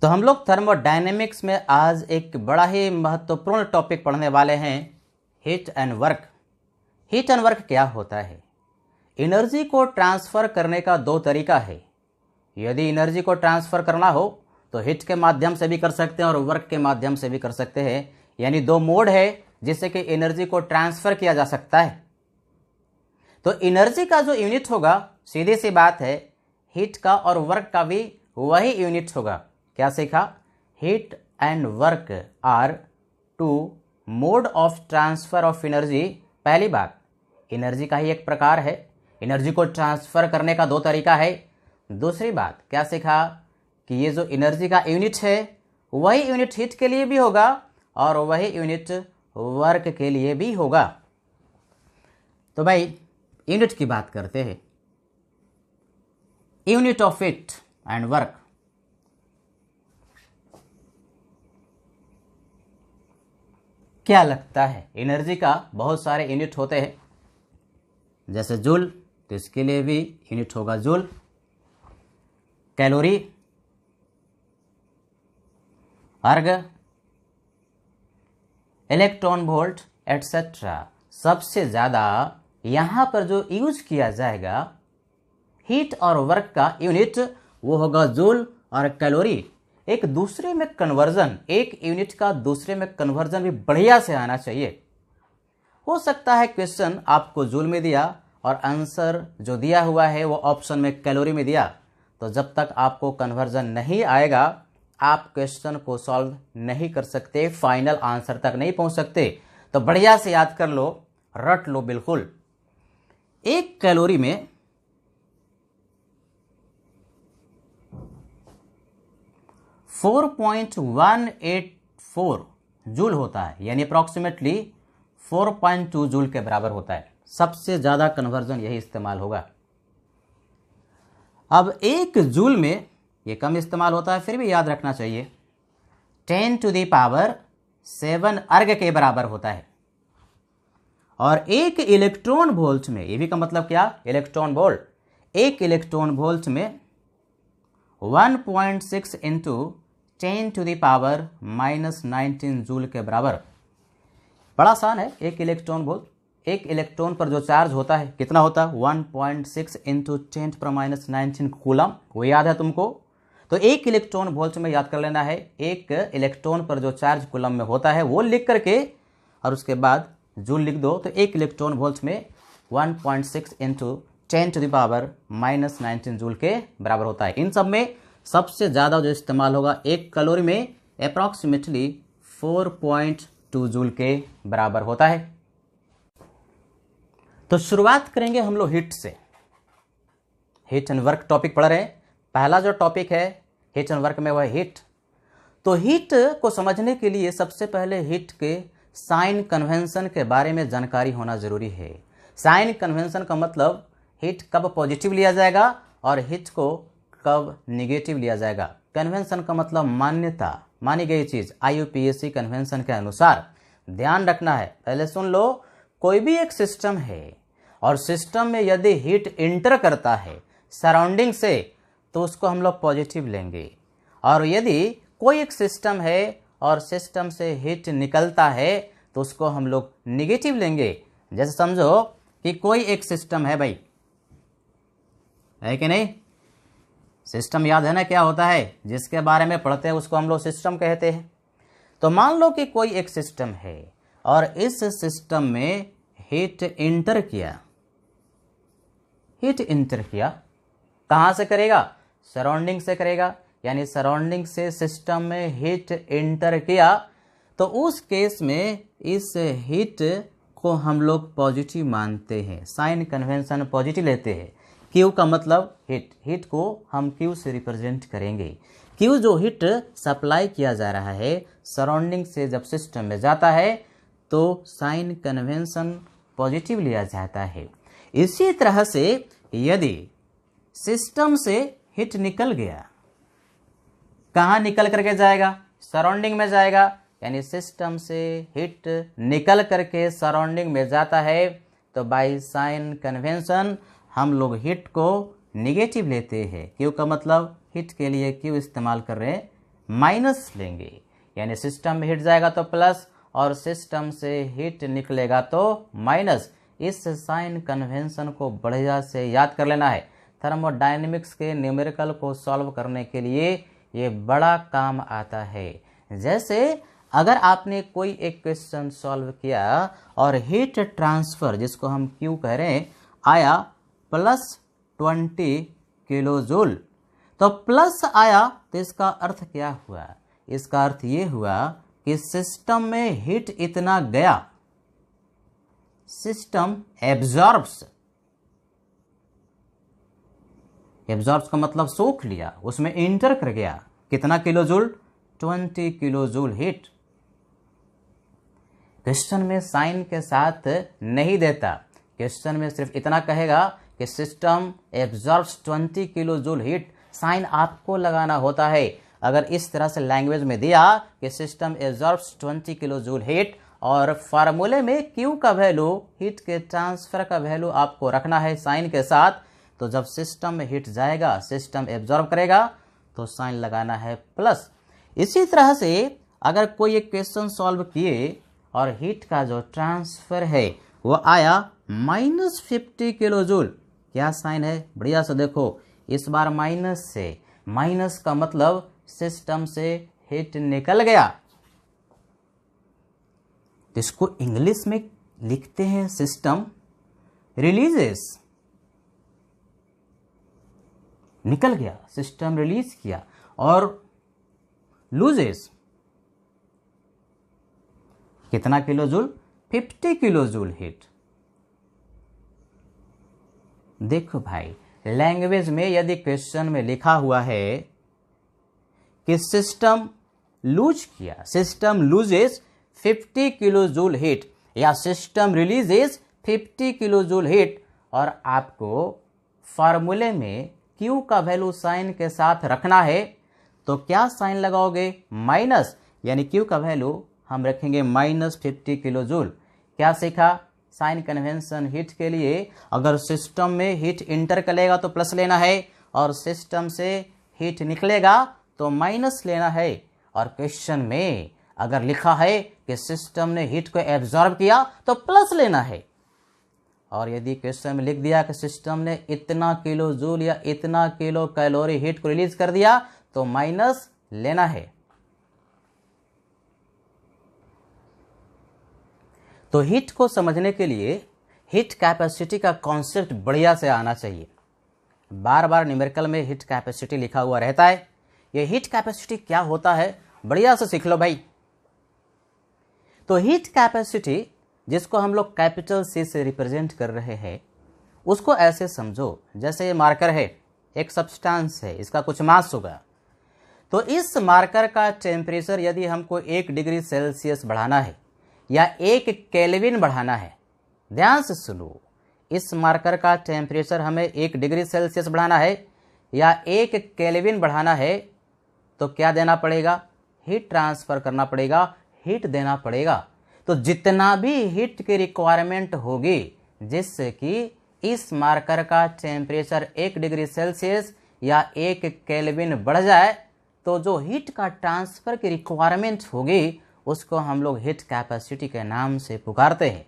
तो हम लोग थर्मोडायनेमिक्स में आज एक बड़ा ही महत्वपूर्ण टॉपिक पढ़ने वाले हैं, heat and work. Heat and work क्या होता है? एनर्जी को ट्रांसफ़र करने का दो तरीका है। यदि एनर्जी को ट्रांसफ़र करना हो तो हीट के माध्यम से भी कर सकते हैं और वर्क के माध्यम से भी कर सकते हैं, यानी दो मोड है जिससे कि एनर्जी को ट्रांसफ़र किया जा सकता है। तो एनर्जी का जो यूनिट होगा, सीधी सी बात है, हीट का और वर्क का भी वही यूनिट होगा। क्या सीखा? Heat and work are two mode of transfer of energy. पहली बात, एनर्जी का ही एक प्रकार है, एनर्जी को ट्रांसफ़र करने का दो तरीका है। दूसरी बात क्या सीखा कि ये जो एनर्जी का यूनिट है वही यूनिट हीट के लिए भी होगा और वही यूनिट वर्क के लिए भी होगा। तो भाई यूनिट की बात करते हैं। Unit of heat and work. क्या लगता है? एनर्जी का बहुत सारे यूनिट होते हैं, जैसे जूल, तो इसके लिए भी यूनिट होगा जूल, कैलोरी, अर्ग, इलेक्ट्रॉन वोल्ट एटसेट्रा। सबसे ज़्यादा यहाँ पर जो यूज किया जाएगा हीट और वर्क का यूनिट वो होगा जूल और कैलोरी। एक दूसरे में कन्वर्जन, एक यूनिट का दूसरे में कन्वर्जन भी बढ़िया से आना चाहिए। हो सकता है क्वेश्चन आपको जूल में दिया और आंसर जो दिया हुआ है वो ऑप्शन में कैलोरी में दिया, तो जब तक आपको कन्वर्जन नहीं आएगा आप क्वेश्चन को सॉल्व नहीं कर सकते, फाइनल आंसर तक नहीं पहुंच सकते। तो बढ़िया से याद कर लो, रट लो बिल्कुल। एक कैलोरी में 4.184 जूल होता है, यानी अप्रॉक्सीमेटली 4.2 जूल के बराबर होता है। सबसे ज़्यादा कन्वर्जन यही इस्तेमाल होगा। अब एक जूल में ये कम इस्तेमाल होता है, फिर भी याद रखना चाहिए 10⁻7 अर्ग के बराबर होता है। और एक इलेक्ट्रॉन वोल्ट में, ये भी का मतलब क्या? Electron volt. एक इलेक्ट्रॉन वोल्ट में 1.6 इंटू 10⁻⁻19 जूल के बराबर। बड़ा आसान है। एक इलेक्ट्रॉन वोल्ट, एक इलेक्ट्रॉन पर जो चार्ज होता है कितना होता है? 1.6 इंटू 10⁻⁻19 कूलम। वो याद है तुमको? तो एक इलेक्ट्रॉन वोल्ट में याद कर लेना है, एक इलेक्ट्रॉन पर जो चार्ज कूलम में होता है वो लिख करके और उसके बाद जूल लिख दो। तो एक इलेक्ट्रॉन वोल्ट में 1.6 इंटू 10⁻⁻19 जूल के बराबर होता है। इन सब में सबसे ज़्यादा जो इस्तेमाल होगा एक कैलोरी में अप्रॉक्सीमेटली 4.2 जूल के बराबर होता है। तो शुरुआत करेंगे हम लोग हीट से। हीट एंड वर्क टॉपिक पढ़ रहे हैं। पहला जो टॉपिक है हीट एंड वर्क में वह हीट। तो हीट को समझने के लिए सबसे पहले हीट के साइन कन्वेंशन के बारे में जानकारी होना जरूरी है। साइन कन्वेंशन का मतलब हीट कब पॉजिटिव लिया जाएगा और हीट को कब निगेटिव लिया जाएगा। कन्वेंशन का मतलब मान्यता, मानी गई चीज़। IUPAC कन्वेंशन के अनुसार ध्यान रखना है। पहले सुन लो, कोई भी एक सिस्टम है और सिस्टम में यदि हीट इंटर करता है सराउंडिंग से तो उसको हम लोग पॉजिटिव लेंगे, और यदि कोई एक सिस्टम है और सिस्टम से हीट निकलता है तो उसको हम लोग निगेटिव लेंगे। जैसे समझो कि कोई एक सिस्टम है भाई, है कि नहीं? सिस्टम याद है ना क्या होता है? जिसके बारे में पढ़ते हैं उसको हम लोग सिस्टम कहते हैं। तो मान लो कि कोई एक सिस्टम है और इस सिस्टम में हीट इंटर किया। हीट इंटर किया कहाँ से करेगा? सराउंडिंग से करेगा। यानी सराउंडिंग से सिस्टम में हीट इंटर किया तो उस केस में इस हीट को हम लोग पॉजिटिव मानते हैं। साइन कन्वेंशन पॉजिटिव लेते हैं। क्यू का मतलब हीट, हीट को हम क्यू से रिप्रेजेंट करेंगे। क्यू जो हीट सप्लाई किया जा रहा है सराउंडिंग से जब सिस्टम में जाता है तो साइन कन्वेंशन पॉजिटिव लिया जाता है। इसी तरह से यदि सिस्टम से हीट निकल गया, कहाँ निकल करके जाएगा? सराउंडिंग में जाएगा। यानी सिस्टम से हीट निकल करके सराउंडिंग में जाता है तो बाय साइन कन्वेंशन हम लोग हीट को निगेटिव लेते हैं। क्यू का मतलब हीट के लिए क्यू इस्तेमाल कर रहे हैं माइनस लेंगे, यानी सिस्टम में हीट जाएगा तो प्लस और सिस्टम से हीट निकलेगा तो माइनस। इस साइन कन्वेंशन को बढ़िया से याद कर लेना है। थर्मोडायनेमिक्स के न्यूमेरिकल को सॉल्व करने के लिए ये बड़ा काम आता है। जैसे अगर आपने कोई एक क्वेश्चन सॉल्व किया और हीट ट्रांसफर जिसको हम क्यू कह रहे हैं आया +20 किलो जूल, तो प्लस आया तो इसका अर्थ क्या हुआ? इसका अर्थ ये हुआ कि सिस्टम में हीट इतना गया, सिस्टम एब्जॉर्ब्स का मतलब सोख लिया, उसमें इंटर कर गया। कितना kilo joule? 20 kilo joule heat. Question में साइन के साथ नहीं देता, क्वेश्चन में सिर्फ इतना कहेगा कि system absorbs 20 kilo joule heat. Sign आपको लगाना होता है। अगर इस तरह से लैंग्वेज में दिया कि system absorbs 20 kilo joule heat और फार्मूले में Q का वैल्यू, हीट के ट्रांसफर का वैल्यू आपको रखना है साइन के साथ, तो जब सिस्टम में हीट जाएगा, सिस्टम एब्जॉर्ब करेगा तो साइन लगाना है प्लस। इसी तरह से अगर कोई एक क्वेश्चन सॉल्व किए और हीट का जो ट्रांसफर है वो आया -50 किलो जूल, क्या साइन है? बढ़िया से देखो, इस बार माइनस से, माइनस का मतलब सिस्टम से हीट निकल गया। इसको इंग्लिश में लिखते हैं सिस्टम रिलीजेस, निकल गया, सिस्टम रिलीज किया। और लूजेस कितना kilo joule? 50 kilo joule heat. देखो भाई, लैंग्वेज में यदि क्वेश्चन में लिखा हुआ है कि सिस्टम लूज किया, system loses 50 kilo joule heat या system releases 50 kilo joule heat, और आपको फार्मूले में Q का वैल्यू साइन के साथ रखना है, तो क्या साइन लगाओगे? माइनस, यानी Q का वैल्यू हम रखेंगे -50 किलो जूल। क्या सीखा? साइन कन्वेंशन हीट के लिए अगर सिस्टम में हीट इंटर करेगा तो प्लस लेना है और सिस्टम से हीट निकलेगा तो माइनस लेना है। और क्वेश्चन में अगर लिखा है कि सिस्टम ने हीट को एब्जॉर्ब किया तो प्लस लेना है, और यदि क्वेश्चन में लिख दिया कि सिस्टम ने इतना किलो जूल या इतना किलो कैलोरी हीट को रिलीज कर दिया तो माइनस लेना है। तो हीट को समझने के लिए हीट कैपेसिटी का कॉन्सेप्ट बढ़िया से आना चाहिए। बार बार न्यूमेरिकल में हीट कैपेसिटी लिखा हुआ रहता है। ये हीट कैपेसिटी क्या होता है बढ़िया से सीख लो भाई। तो हीट कैपेसिटी जिसको हम लोग कैपिटल C से रिप्रेजेंट कर रहे हैं, उसको ऐसे समझो जैसे ये मार्कर है, एक सब्सटेंस है, इसका कुछ मास होगा। तो इस मार्कर का टेम्परेचर यदि हमको 1 डिग्री सेल्सियस बढ़ाना है या 1 केल्विन बढ़ाना है, ध्यान से सुनो, इस मार्कर का टेम्परेचर हमें 1 डिग्री सेल्सियस बढ़ाना है या 1 केल्विन बढ़ाना है, तो क्या देना पड़ेगा? हीट ट्रांसफर करना पड़ेगा, हीट देना पड़ेगा। तो जितना भी हीट की रिक्वायरमेंट होगी जिससे कि इस मार्कर का टेम्परेचर 1 डिग्री सेल्सियस या 1 केल्विन बढ़ जाए, तो जो हीट का ट्रांसफर की रिक्वायरमेंट होगी उसको हम लोग हीट कैपेसिटी के नाम से पुकारते हैं।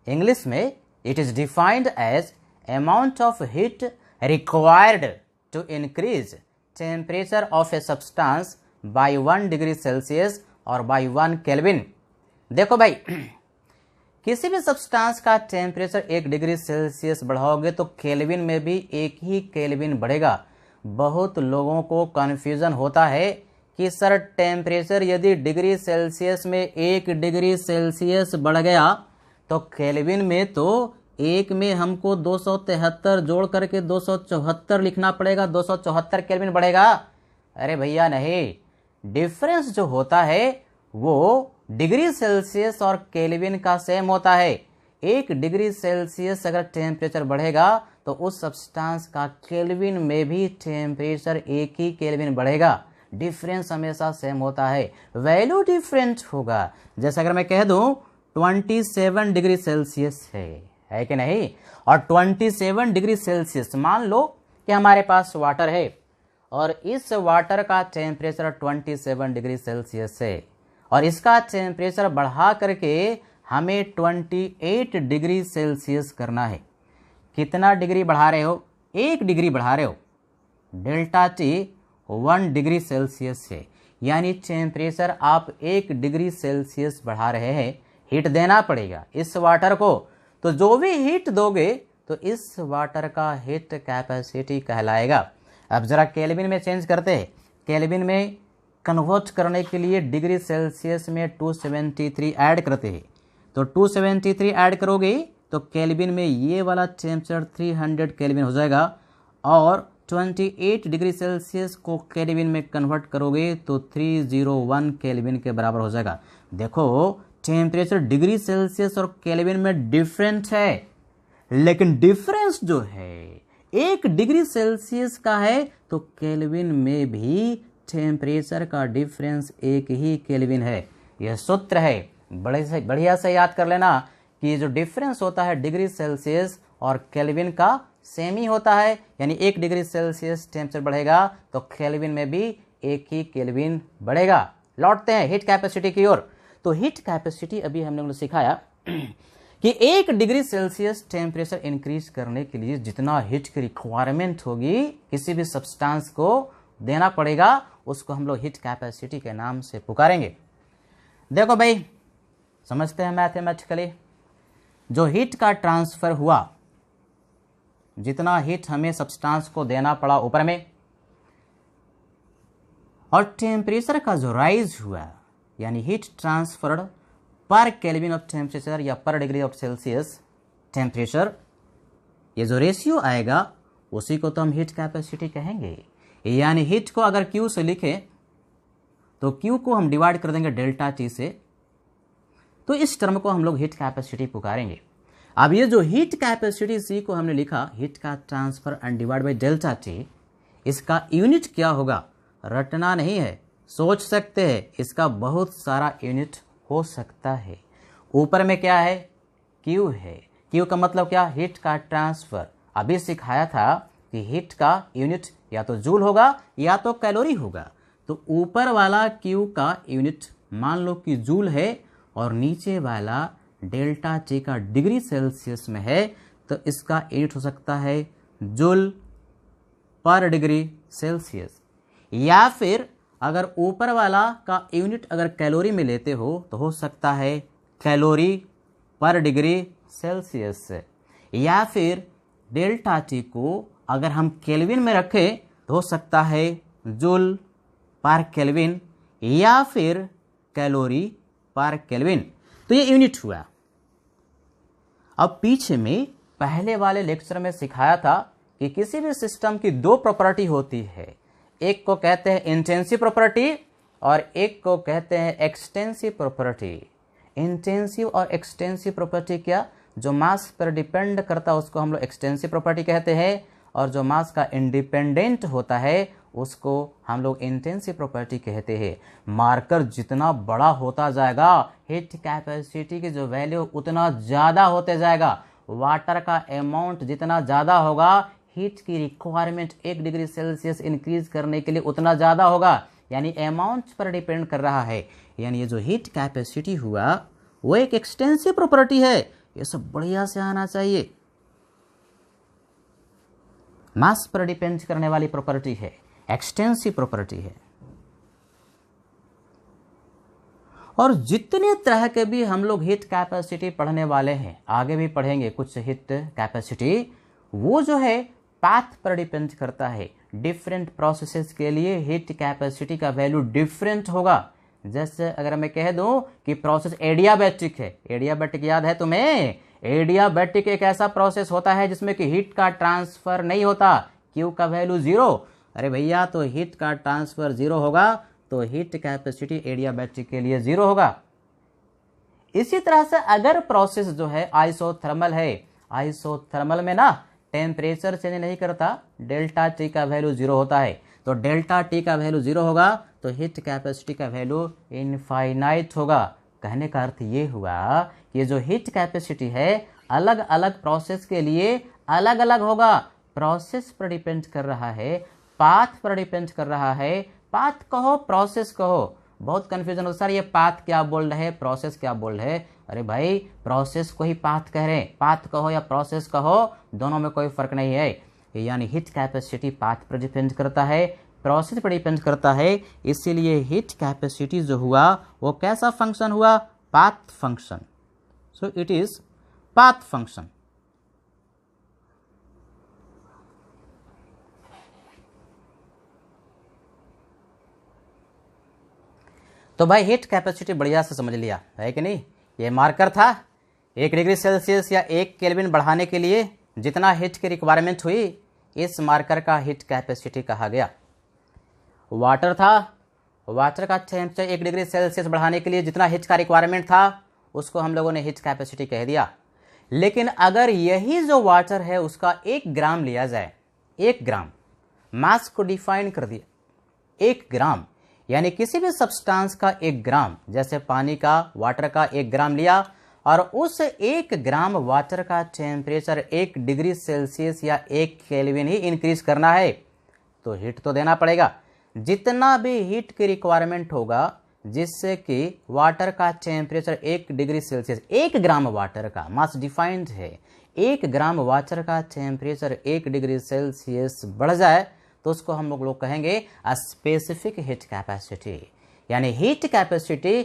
इंग्लिश में it is defined as amount of heat required to increase temperature of a substance by 1 degree Celsius और बाय 1 केल्विन। देखो भाई, किसी भी सब्सटेंस का टेम्परेचर 1 डिग्री सेल्सियस बढ़ाओगे तो केल्विन में भी 1 ही केल्विन बढ़ेगा। बहुत लोगों को कन्फ्यूजन होता है कि सर टेम्परेचर यदि डिग्री सेल्सियस में 1 डिग्री सेल्सियस बढ़ गया तो केल्विन में तो 1 में हमको 273 जोड़ करके 274 लिखना पड़ेगा, 274 केल्विन बढ़ेगा। अरे भैया नहीं, डिफरेंस जो होता है वो डिग्री सेल्सियस और केल्विन का सेम होता है। 1 डिग्री सेल्सियस अगर टेम्परेचर बढ़ेगा तो उस सब्सटेंस का केल्विन में भी टेम्परेचर 1 ही केल्विन बढ़ेगा। डिफरेंस हमेशा सेम होता है, वैल्यू डिफरेंट होगा। जैसे अगर मैं कह दूं 27 डिग्री सेल्सियस है कि नहीं, और 27 डिग्री सेल्सियस मान लो कि हमारे पास वाटर है और इस वाटर का टेम्परेचर 27 डिग्री सेल्सियस है और इसका टेम्परेचर बढ़ा करके हमें 28 डिग्री सेल्सियस करना है। कितना डिग्री बढ़ा रहे हो? 1 डिग्री बढ़ा रहे हो। डेल्टा टी 1 डिग्री सेल्सियस है, यानी टेम्परेचर आप 1 डिग्री सेल्सियस बढ़ा रहे हैं। हीट देना पड़ेगा इस वाटर को, तो जो भी हीट दोगे तो इस वाटर का हीट कैपेसिटी कहलाएगा। अब जरा केल्विन में चेंज करते हैं। केल्विन में कन्वर्ट करने के लिए डिग्री सेल्सियस में 273 ऐड करते हैं, तो 273 ऐड करोगे तो केल्विन में ये वाला टेम्परेचर 300 केल्विन हो जाएगा और 28 डिग्री सेल्सियस को केल्विन में कन्वर्ट करोगे तो 301 केल्विन के बराबर हो जाएगा। देखो टेम्परेचर डिग्री सेल्सियस और केल्विन में डिफरेंट है, लेकिन डिफरेंस जो है 1 डिग्री सेल्सियस का है, तो केल्विन में भी टेम्परेचर का डिफरेंस 1 ही केल्विन है। यह सूत्र है, बढ़िया से याद कर लेना कि जो डिफरेंस होता है डिग्री सेल्सियस और केल्विन का सेम ही होता है, यानी 1 डिग्री सेल्सियस टेम्परेचर बढ़ेगा तो केल्विन में भी 1 ही केल्विन बढ़ेगा। लौटते हैं हीट कैपेसिटी की ओर। तो हीट कैपेसिटी अभी हम लोगों ने सिखाया कि 1 डिग्री सेल्सियस टेम्परेचर इंक्रीज करने के लिए जितना हीट की रिक्वायरमेंट होगी किसी भी सब्सटेंस को देना पड़ेगा, उसको हम लोग हीट कैपेसिटी के नाम से पुकारेंगे। देखो भाई, समझते हैं मैथमेटिकली, जो हीट का ट्रांसफर हुआ, जितना हीट हमें सब्सटेंस को देना पड़ा ऊपर में, और टेम्परेचर का जो राइज हुआ, यानी हीट ट्रांसफर्ड पर केल्विन ऑफ टेम्परेचर या पर डिग्री ऑफ सेल्सियस टेम्परेचर, ये जो रेशियो आएगा उसी को तो हम हीट कैपेसिटी कहेंगे। यानी हीट को अगर Q से लिखें तो Q को हम डिवाइड कर देंगे डेल्टा T से, तो इस टर्म को हम लोग हीट कैपेसिटी पुकारेंगे। अब ये जो हीट कैपेसिटी C को हमने लिखा, हीट का transfer and divide by delta T, इसका यूनिट क्या होगा रटना नहीं है, सोच सकते हैं, इसका बहुत सारा यूनिट हो सकता है। ऊपर में क्या है? Q है। Q का मतलब क्या? हीट का ट्रांसफर। अभी सिखाया था कि हीट का यूनिट या तो जूल होगा या तो कैलोरी होगा, तो ऊपर वाला Q का यूनिट मान लो कि जूल है और नीचे वाला डेल्टा T का डिग्री सेल्सियस में है, तो इसका यूनिट हो सकता है जूल पर डिग्री सेल्सियस। या फिर अगर ऊपर वाला का यूनिट अगर कैलोरी में लेते हो तो हो सकता है कैलोरी पर डिग्री सेल्सियस। या फिर डेल्टा T को अगर हम केल्विन में रखें तो हो सकता है जूल पर केल्विन या फिर कैलोरी पर केल्विन। तो ये यूनिट हुआ। अब पीछे में पहले वाले लेक्चर में सिखाया था कि किसी भी सिस्टम की 2 प्रॉपर्टी होती है, एक को कहते हैं इंटेंसिव प्रॉपर्टी और एक को कहते हैं एक्सटेंसिव प्रॉपर्टी। इंटेंसिव और एक्सटेंसिव प्रॉपर्टी क्या? जो मास पर डिपेंड करता है उसको हम लोग एक्सटेंसिव प्रॉपर्टी कहते हैं, और जो मास का इंडिपेंडेंट होता है उसको हम लोग इंटेंसिव प्रॉपर्टी कहते हैं। मार्कर जितना बड़ा होता जाएगा हीट कैपेसिटी की जो वैल्यू उतना ज़्यादा होते जाएगा। वाटर का अमाउंट जितना ज़्यादा होगा हीट की रिक्वायरमेंट 1 डिग्री सेल्सियस इंक्रीज करने के लिए उतना ज़्यादा होगा, यानी अमाउंट पर डिपेंड कर रहा है। यानी ये जो हीट कैपेसिटी हुआ वो एक एक्सटेंसिव प्रॉपर्टी है। ये सब बढ़िया से आना चाहिए। मास पर डिपेंड करने वाली प्रॉपर्टी है, एक्सटेंसिव प्रॉपर्टी है। और जितने तरह के भी हम लोग हीट कैपेसिटी पढ़ने वाले हैं, आगे भी पढ़ेंगे कुछ हीट कैपेसिटी, वो जो है पाथ पर डिपेंड करता है। डिफरेंट प्रोसेसेस के लिए हीट कैपेसिटी का वैल्यू डिफरेंट होगा। जैसे अगर मैं कह दूं कि प्रोसेस एडियाबैटिक है, एडियाबैटिक याद है तुम्हें? एडियाबैटिक एक ऐसा प्रोसेस होता है जिसमें कि हीट का ट्रांसफर नहीं होता, Q का वैल्यू 0। अरे भैया, तो हीट का ट्रांसफर 0 होगा तो हीट कैपेसिटी एडियाबैटिक के लिए 0 होगा। इसी तरह से अगर प्रोसेस जो है आइसोथर्मल है, आइसोथर्मल में ना टेम्परेचर चेंज नहीं करता, डेल्टा T का वैल्यू 0 होता है, तो डेल्टा T का वैल्यू 0 होगा तो हीट कैपेसिटी का वैल्यू इनफाइनाइट होगा। कहने का अर्थ ये हुआ कि ये जो हीट कैपेसिटी है अलग अलग प्रोसेस के लिए अलग अलग होगा। प्रोसेस पर डिपेंड कर रहा है, पाथ पर डिपेंड कर रहा है। पाथ कहो प्रोसेस कहो, बहुत कंफ्यूजन होता है, सर ये पाथ क्या बोल रहे हैं, प्रोसेस क्या बोल रहे हैं। अरे भाई प्रोसेस को ही पाथ कह रहे हैं, पाथ कहो या प्रोसेस कहो दोनों में कोई फर्क नहीं है। यानी हीट कैपेसिटी पाथ पर डिपेंड करता है, प्रोसेस पर डिपेंड करता है। इसीलिए हीट कैपेसिटी जो हुआ वो कैसा फंक्शन हुआ, path function. So it is path function. तो भाई हीट कैपेसिटी बढ़िया से समझ लिया है कि नहीं। ये मार्कर था 1 डिग्री सेल्सियस या 1 केल्विन बढ़ाने के लिए जितना हीट की रिक्वायरमेंट हुई, इस मार्कर का हीट कैपेसिटी कहा गया। वाटर था, वाटर का टेम्परेचर 1 डिग्री सेल्सियस बढ़ाने के लिए जितना हीट का रिक्वायरमेंट था उसको हम लोगों ने हीट कैपेसिटी कह दिया। लेकिन अगर यही जो वाटर है उसका 1 ग्राम लिया जाए, 1 ग्राम मास को डिफाइन कर दिया, 1 ग्राम यानी किसी भी सब्सटेंस का 1 ग्राम, जैसे पानी का, वाटर का 1 ग्राम लिया और उस 1 ग्राम वाटर का टेम्परेचर 1 डिग्री सेल्सियस या 1 केल्विन ही इंक्रीज करना है, तो हीट तो देना पड़ेगा। जितना भी हीट की रिक्वायरमेंट होगा जिससे कि वाटर का temperature 1 degree Celsius, 1 gram water का मास डिफाइंड है, 1 ग्राम वाटर का टेम्परेचर 1 डिग्री सेल्सियस बढ़ जाए तो उसको हम लोग कहेंगे स्पेसिफिक हीट कैपेसिटी। यानी heat capacity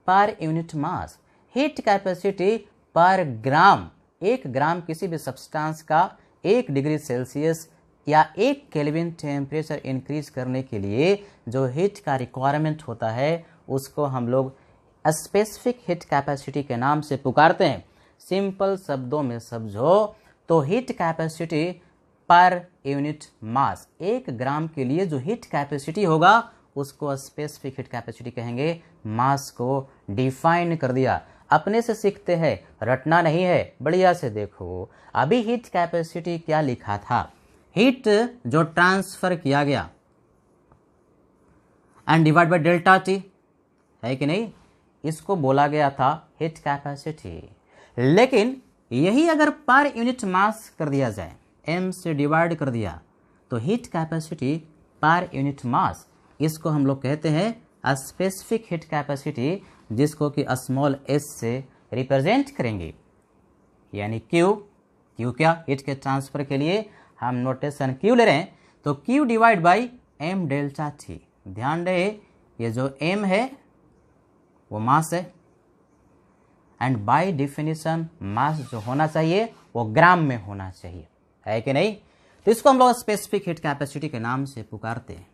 per unit mass, heat capacity पर ग्राम, 1 ग्राम किसी भी सब्सटेंस का 1 डिग्री सेल्सियस या 1 केल्विन टेम्परेचर इंक्रीज करने के लिए जो हीट का रिक्वायरमेंट होता है उसको हम लोग स्पेसिफिक हीट कैपेसिटी के नाम से पुकारते हैं। सिंपल शब्दों में समझो तो heat capacity per unit mass, 1 ग्राम के लिए जो हीट कैपेसिटी होगा उसको स्पेसिफिक हीट कैपेसिटी कहेंगे। मास को डिफाइन कर दिया। अपने से सीखते हैं, रटना नहीं है, बढ़िया से देखो। अभी हीट कैपेसिटी क्या लिखा था, हीट जो ट्रांसफर किया गया and divide by delta T, है कि नहीं, इसको बोला गया था हीट कैपेसिटी। लेकिन यही अगर पर यूनिट मास कर दिया जाए, m से डिवाइड कर दिया, तो heat capacity per unit mass, इसको हम लोग कहते हैं स्पेसिफिक हीट कैपेसिटी, जिसको कि स्मॉल s से रिप्रेजेंट करेंगे। यानी Q, Q क्या, हीट के ट्रांसफर के लिए हम नोटेशन Q ले रहे हैं, तो Q divide by m delta T. ध्यान रहे ये जो m है वो मास है एंड बाय डेफिनेशन मास जो होना चाहिए वो ग्राम में होना चाहिए, है कि नहीं। तो इसको हम लोग स्पेसिफिक हीट कैपेसिटी के नाम से पुकारते हैं।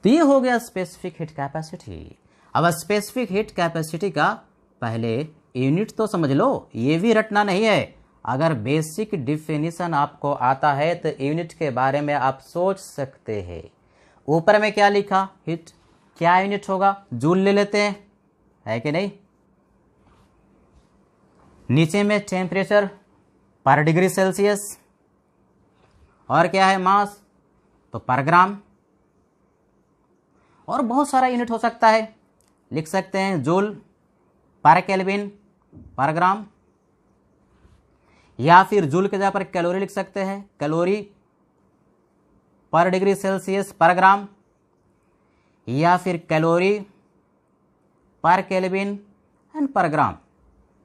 तो ये हो गया स्पेसिफिक हीट कैपेसिटी। अब स्पेसिफिक हीट कैपेसिटी का पहले यूनिट तो समझ लो, ये भी रटना नहीं है। अगर बेसिक डिफिनीशन आपको आता है तो यूनिट के बारे में आप सोच सकते हैं। ऊपर में क्या लिखा, हीट, क्या यूनिट होगा, जूल ले लेते हैं, है कि नहीं। नीचे में टेम्परेचर पर डिग्री सेल्सियस, और क्या है मास, तो पर ग्राम। और बहुत सारा यूनिट हो सकता है, लिख सकते हैं जूल पर केल्विन पर ग्राम, या फिर जूल के जगह पर कैलोरी लिख सकते हैं, कैलोरी पर डिग्री सेल्सियस पर ग्राम, या फिर कैलोरी पर केल्विन एंड पर ग्राम।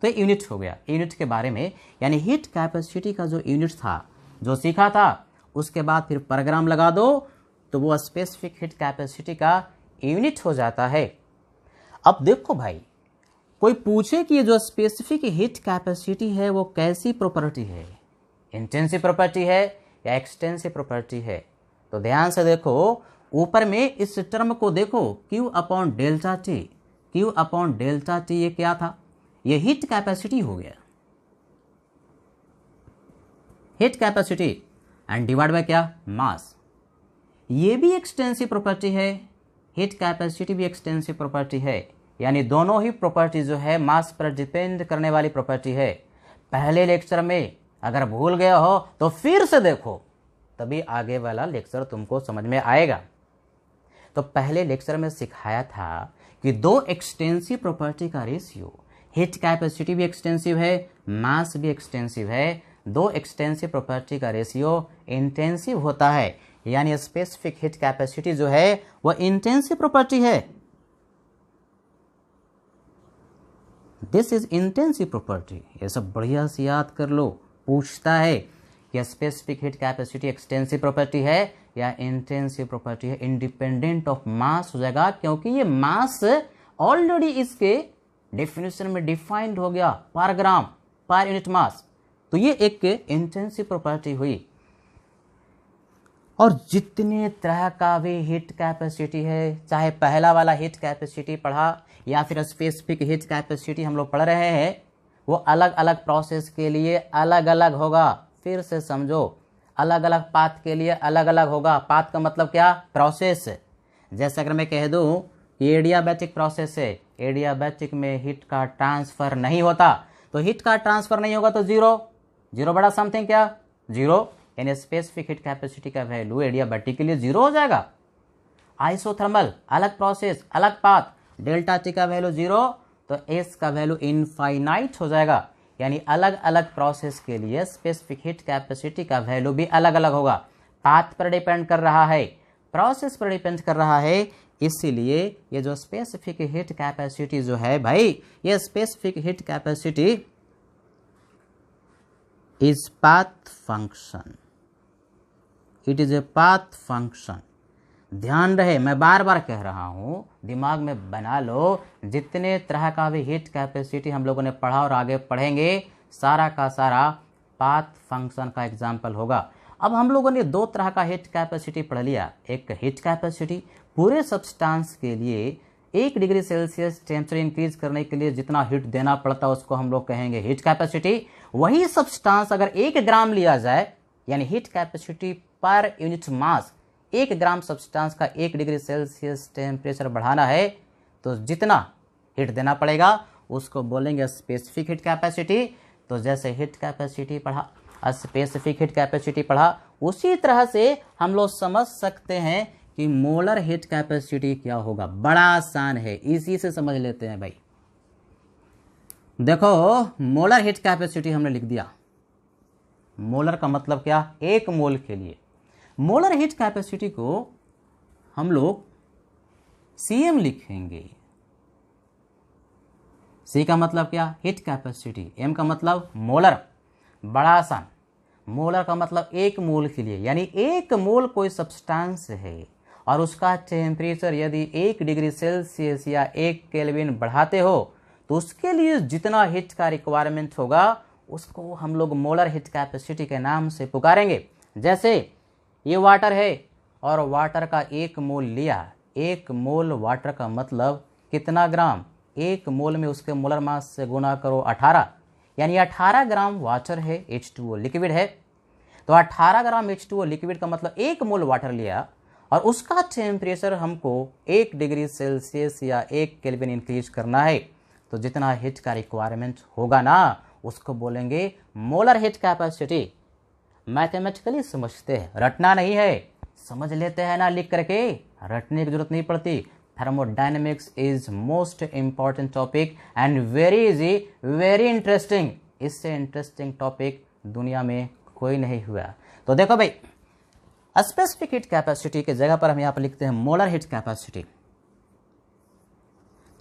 तो यूनिट हो गया यूनिट के बारे में। यानी हीट कैपेसिटी का जो यूनिट था, जो सीखा था, उसके बाद फिर पर ग्राम लगा दो तो वो स्पेसिफिक हीट कैपेसिटी का यूनिट हो जाता है। अब देखो भाई, कोई पूछे कि ये जो स्पेसिफिक हीट कैपेसिटी है वो कैसी प्रॉपर्टी है, इंटेंसिव प्रॉपर्टी है या एक्सटेंसिव प्रॉपर्टी है, तो ध्यान से देखो। ऊपर में इस टर्म को देखो, Q upon delta T, Q upon delta T ये क्या था, ये हीट कैपेसिटी हो गया, heat capacity and divide by क्या, मास। ये भी एक्सटेंसिव प्रॉपर्टी है, हीट कैपेसिटी भी एक्सटेंसिव प्रॉपर्टी है। यानी दोनों ही प्रॉपर्टी जो है मास पर डिपेंड करने वाली प्रॉपर्टी है। पहले लेक्चर में अगर भूल गया हो तो फिर से देखो, तभी आगे वाला लेक्चर तुमको समझ में आएगा। तो पहले लेक्चर में सिखाया था कि दो एक्सटेंसिव प्रॉपर्टी का रेशियो, हीट कैपेसिटी भी एक्सटेंसिव है, मास भी एक्सटेंसिव है, दो एक्सटेंसिव प्रॉपर्टी का रेशियो इंटेंसिव होता है, यानी स्पेसिफिक हीट कैपेसिटी जो है वह इंटेंसिव प्रॉपर्टी है। This is intensive property. ये सब बढ़िया से याद कर लो। पूछता है कि specific heat capacity extensive property है या इंटेंसिव प्रॉपर्टी है, इंडिपेंडेंट ऑफ मास हो जाएगा, क्योंकि ये मास ऑलरेडी इसके डेफिनेशन में डिफाइंड हो गया, पर ग्राम पर यूनिट मास। तो ये एक इंटेंसिव प्रॉपर्टी हुई। और जितने तरह का भी हीट कैपेसिटी है, चाहे पहला वाला हीट कैपेसिटी पढ़ा या फिर स्पेसिफिक हीट कैपेसिटी हम लोग पढ़ रहे हैं, वो अलग अलग प्रोसेस के लिए अलग अलग होगा। फिर से समझो, अलग अलग पाथ के लिए अलग अलग होगा। पाथ का मतलब क्या? प्रोसेस। जैसे अगर मैं कह दूं कि एडियाबैटिक प्रोसेस है, एडियाबैटिक में हीट का ट्रांसफर नहीं होता, तो हीट का ट्रांसफर नहीं होगा तो जीरो बड़ा समथिंग क्या? जीरो, यानी स्पेसिफिक हीट कैपेसिटी का वैल्यू एडियाबैटिक के लिए जीरो हो जाएगा। आइसोथर्मल अलग प्रोसेस अलग पाथ, डेल्टा टी का वैल्यू जीरो, तो एस का वैल्यू इनफाइनाइट हो जाएगा। यानी अलग अलग प्रोसेस के लिए स्पेसिफिक हीट कैपेसिटी का वैल्यू भी अलग अलग होगा। पाथ पर डिपेंड कर रहा है, प्रोसेस पर डिपेंड कर रहा है। इसीलिए ये जो स्पेसिफिक हीट कैपेसिटी जो है भाई, ये specific heat capacity is path function. It is a path function. ध्यान रहे, मैं बार बार कह रहा हूं, दिमाग में बना लो, जितने तरह का भी हीट कैपेसिटी हम लोगों ने पढ़ा और आगे पढ़ेंगे, सारा का सारा पाथ फंक्शन का एग्जाम्पल होगा। अब हम लोगों ने दो तरह का हीट कैपेसिटी पढ़ लिया। एक हीट कैपेसिटी पूरे सब्सटेंस के लिए 1 डिग्री सेल्सियस टेम्परेचर इंक्रीज करने के लिए जितना हीट देना पड़ता है उसको हम लोग कहेंगे हीट कैपेसिटी। वही सब्सटेंस अगर 1 ग्राम लिया जाए, यानी heat capacity per unit mass, 1 ग्राम सब्सटेंस का 1 डिग्री सेल्सियस टेम्परेचर बढ़ाना है तो जितना हीट देना पड़ेगा उसको बोलेंगे स्पेसिफिक हीट कैपेसिटी। तो जैसे हीट कैपेसिटी पढ़ा, स्पेसिफिक हीट कैपेसिटी पढ़ा, उसी तरह से हम लोग समझ सकते हैं कि मोलर हीट कैपेसिटी क्या होगा। बड़ा आसान है, इसी से समझ लेते हैं भाई। देखो, मोलर हीट कैपेसिटी हमने लिख दिया। मोलर का मतलब क्या? 1 मोल के लिए। मोलर हीट कैपेसिटी को हम लोग सीएम लिखेंगे। सी का मतलब क्या? Heat capacity. एम का मतलब मोलर। बड़ा आसान। मोलर का मतलब 1 मोल के लिए, यानी 1 मोल कोई सब्सटेंस है और उसका टेम्परेचर यदि 1 डिग्री सेल्सियस या 1 केल्विन बढ़ाते हो तो उसके लिए जितना हीट का रिक्वायरमेंट होगा उसको हम लोग मोलर हीट कैपेसिटी के नाम से पुकारेंगे। जैसे ये वाटर है और वाटर का 1 मोल लिया, 1 मोल वाटर का मतलब कितना ग्राम? 1 मोल में उसके मोलर मास से गुना करो 18, यानी 18 ग्राम वाटर है, H2O लिक्विड है। तो 18 ग्राम H2O लिक्विड का मतलब 1 मोल वाटर लिया और उसका टेम्परेचर हमको 1 डिग्री सेल्सियस या 1 केल्विन इंक्रीज करना है, तो जितना हीट का रिक्वायरमेंट होगा ना उसको बोलेंगे मोलर हीट कैपेसिटी। मैथमेटिकली समझते हैं, रटना नहीं है, समझ लेते हैं ना लिख करके, रटने की जरूरत नहीं पड़ती। Thermodynamics is most important topic and very easy, very interesting. इससे इंटरेस्टिंग टॉपिक दुनिया में कोई नहीं हुआ। तो देखो भाई, स्पेसिफिक हीट कैपेसिटी की जगह पर हम यहाँ पर लिखते हैं मोलर हीट कैपेसिटी।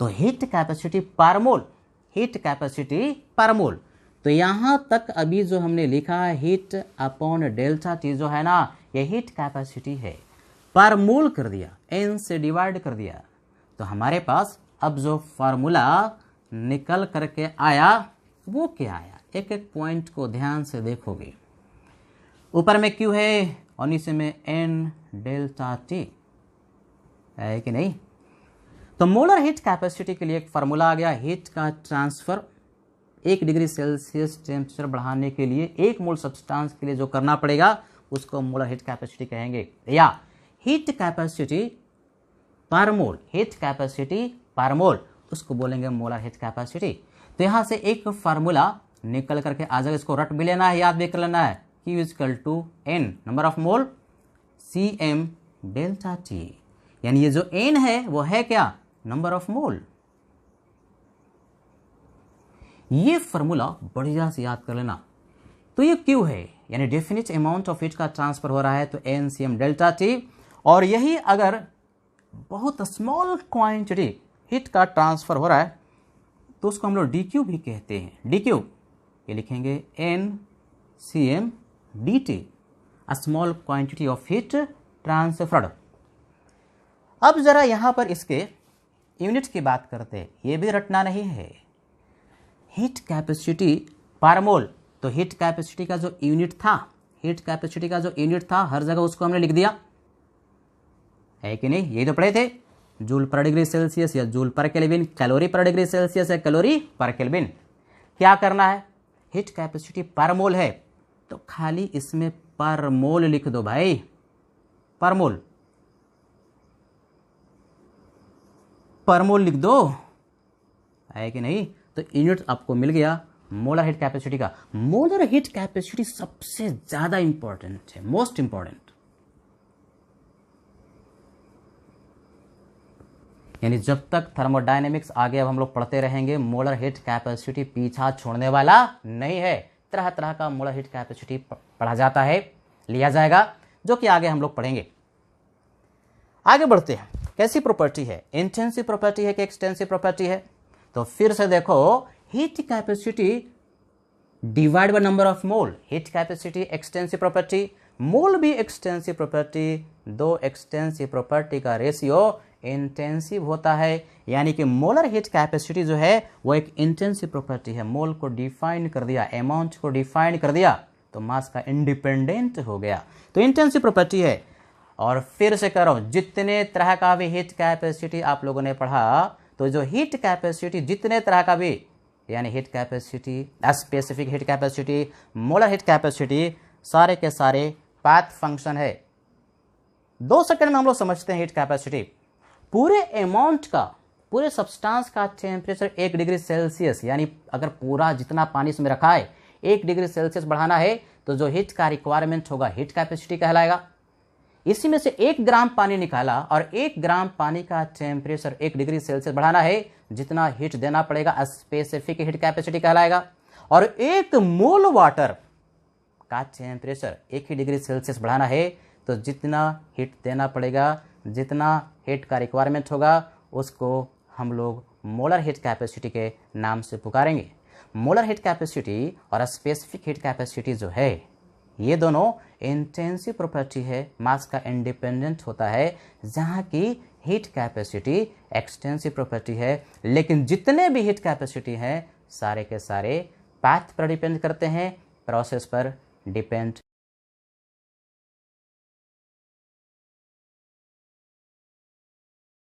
तो हीट कैपेसिटी पर मोल, हीट कैपेसिटी पर मोल। तो यहां तक अभी जो हमने लिखा है हीट अपॉन डेल्टा टी जो है ना, ये हीट कैपेसिटी है। पर मोल कर दिया, एन से डिवाइड कर दिया, तो हमारे पास अब जो फार्मूला निकल करके आया वो क्या आया? एक एक पॉइंट को ध्यान से देखोगे। ऊपर में क्यू है और नीचे में एन डेल्टा टी है कि नहीं? तो मोलर हीट कैपेसिटी के लिए एक फार्मूला आ गया, हीट का ट्रांसफर 1 डिग्री सेल्सियस टेम्परेचर बढ़ाने के लिए 1 मोल सब्सटेंस के लिए जो करना पड़ेगा उसको मोलर हीट कैपेसिटी कहेंगे, या हीट कैपेसिटी पर मोल, हीट कैपेसिटी पर मोल उसको बोलेंगे मोलर हीट कैपेसिटी। तो यहाँ से एक फार्मूला निकल करके आ जाएगा, इसको रट भी लेना है, याद भी कर लेना है। Q equal to N number of mole CM delta T, यानी ये जो N है वो है क्या? Number of mole. ये फार्मूला बढ़िया से याद कर लेना। तो ये क्यू है, यानी डेफिनिट अमाउंट ऑफ हीट का ट्रांसफर हो रहा है, तो NCM डेल्टा T। और यही अगर बहुत स्मॉल क्वांटिटी हीट का ट्रांसफर हो रहा है तो उसको हम लोग DQ भी कहते हैं। DQ ये लिखेंगे NCM DT, a small quantity of heat transferred. अब जरा यहां पर इसके यूनिट की बात करते हैं, ये भी रटना नहीं है। हीट कैपेसिटी पर मोल, तो हीट कैपेसिटी का जो यूनिट था, हीट कैपेसिटी का जो यूनिट था हर जगह उसको हमने लिख दिया है कि नहीं, यही तो पढ़े थे, जूल पर डिग्री सेल्सियस या जूल पर केल्विन, कैलोरी पर डिग्री सेल्सियस या कैलोरी पर केल्विन। क्या करना है, हीट कैपेसिटी पर मोल है तो खाली इसमें पर मोल लिख दो भाई, पर मोल, पर मोल लिख दो, है कि नहीं। तो यूनिट आपको मिल गया मोलर हीट कैपेसिटी का। मोलर हीट कैपेसिटी सबसे ज्यादा इंपॉर्टेंट है, मोस्ट इंपॉर्टेंट, यानी जब तक थर्मोडायनेमिक्स आगे अब हम लोग पढ़ते रहेंगे, मोलर हीट कैपेसिटी पीछा छोड़ने वाला नहीं है। तरह तरह का मोलर हीट कैपेसिटी पढ़ा जाता है, लिया जाएगा, जो कि आगे हम लोग पढ़ेंगे। आगे बढ़ते हैं, कैसी प्रॉपर्टी है, इंटेंसिव प्रॉपर्टी है कि एक्सटेंसिव प्रॉपर्टी है। तो फिर से देखो, heat capacity divide by number of mole, heat capacity extensive property, mole भी एक्सटेंसिव प्रॉपर्टी, दो एक्सटेंसिव प्रॉपर्टी का रेशियो इंटेंसिव होता है। यानी कि मोलर हीट कैपेसिटी जो है वो एक इंटेंसिव प्रॉपर्टी है। मोल को डिफाइन कर दिया, अमाउंट को डिफाइन कर दिया तो मास का इंडिपेंडेंट हो गया, तो इंटेंसिव प्रॉपर्टी है। और फिर से करो, जितने तरह का भी हीट कैपेसिटी आप लोगों ने पढ़ा, तो जो हीट कैपेसिटी जितने तरह का भी, यानी heat capacity, specific heat capacity, molar heat capacity, सारे के सारे पाथ फंक्शन है। 2 सेकंड में हम लोग समझते हैं हीट कैपेसिटी। पूरे अमाउंट का, पूरे सब्सटेंस का टेम्परेचर 1 डिग्री सेल्सियस, यानी अगर पूरा जितना पानी इसमें रखा है 1 डिग्री सेल्सियस बढ़ाना है तो जो हीट का रिक्वायरमेंट होगा हीट कैपेसिटी कहलाएगा। इसी में से 1 ग्राम पानी निकाला और 1 ग्राम पानी का टेम्परेचर 1 डिग्री सेल्सियस बढ़ाना है, जितना हीट देना पड़ेगा स्पेसिफिक हीट कैपेसिटी कहलाएगा। और 1 मोल वाटर का टेम्परेचर 1 ही डिग्री सेल्सियस बढ़ाना है तो जितना हीट देना पड़ेगा, जितना हीट का रिक्वायरमेंट होगा, उसको हम लोग मोलर हीट कैपेसिटी के नाम से पुकारेंगे। मोलर हीट कैपेसिटी और स्पेसिफिक हीट कैपेसिटी जो है, ये दोनों इंटेंसिव प्रॉपर्टी है, मास का इंडिपेंडेंट होता है, जहाँ की हीट कैपेसिटी एक्सटेंसिव प्रॉपर्टी है। लेकिन जितने भी हीट कैपेसिटी हैं सारे के सारे पाथ पर डिपेंड करते हैं, प्रोसेस पर डिपेंड